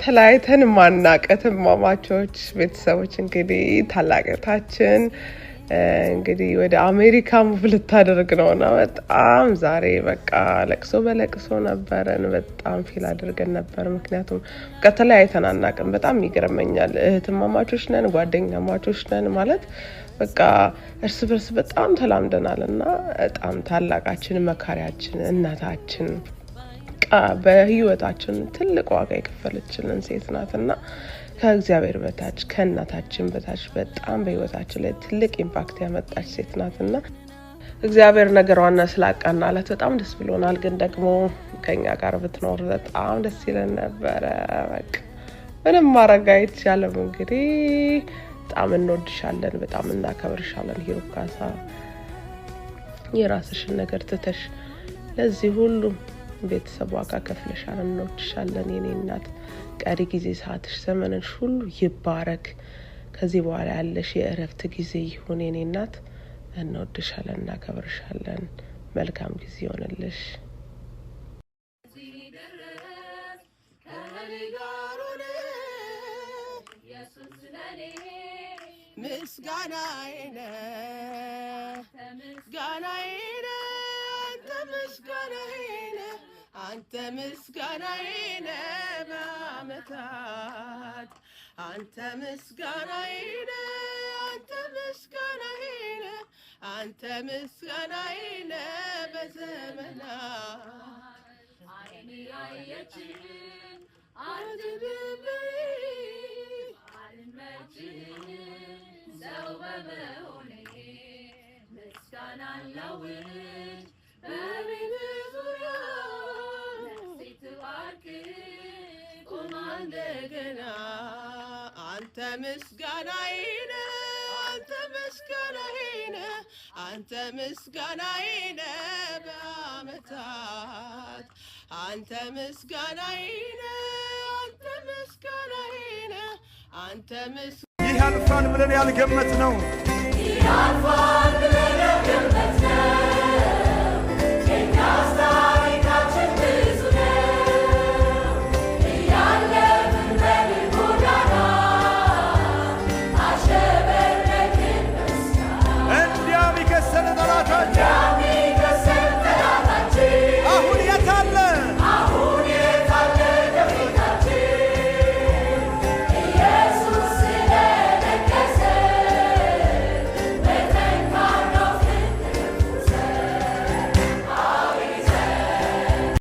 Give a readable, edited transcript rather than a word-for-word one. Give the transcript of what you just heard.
ተለያይተን ማናቀትም ማማቾች ቤተሰቦች እንግዲህ ታላቅታችን እንግዲህ ወደ አሜሪካ ሙቭ ልታደርግ ነውና በጣም ዛሬ በቃ ለቅሶ በለቅሶ ነበርን። በጣም ፊል አድርገን ነበር። ምክንያቱም ከተለያይተን አናቅም። በጣም ይገርመኛል። እህትማማቾች ነን፣ ጓደኛማቾች ነን ማለት በቃ እርስ በርስ በጣም ተላምደናልና በጣም ታላቃችን መካሪያችን እናታችን በህይወታችን ትልቅ ዋጋ የከፈለችልን ሴት ናትና ከእግዚአብሔር በታች ከእናታችን በታች በጣም በህይወታችን ላይ ትልቅ ኢምፓክት ያመጣች ሴት ናትና እግዚአብሔር ነገሯን ስላቃናላት በጣም ደስ ብሎናል። ግን ደግሞ ከኛ ጋር ብትኖር በጣም ደስ ይለን ነበረ። በቃ ምንም ማድረግ አይቻልም። እንግዲህ በጣም እንወድሻለን፣ በጣም እናከብርሻለን። ሂሩካሳ የራስሽን ነገር ትተሽ ለዚህ ሁሉ ቤተሰብ ዋጋ ከፍለሻል። እንወድሻለን የኔ እናት። ቀሪ ጊዜ ሰዓትሽ ዘመንሽ ሁሉ ይባረክ። ከዚህ በኋላ ያለሽ የእረፍት ጊዜ ይሁን የኔ እናት። እንወድሻለን፣ እናከብርሻለን። መልካም ጊዜ ይሆንልሽ። ምስጋናዬ አንተ ምስጋናዬ በዓመታት አንተ ምስጋናዬ አንተ ምስጋናዬ በዘመናት አይኔ ያየችን አልመችም ሰው በመሆኔ ምስጋና ላውጅ በቤት ዙሪያ እንደገና አንተ ምስጋናዬ አንተ ምስጋናዬ በዓመታት አንተ ምስጋናዬ አንተ ይህ ያልፋል ብለን ያልገመትነው የኛ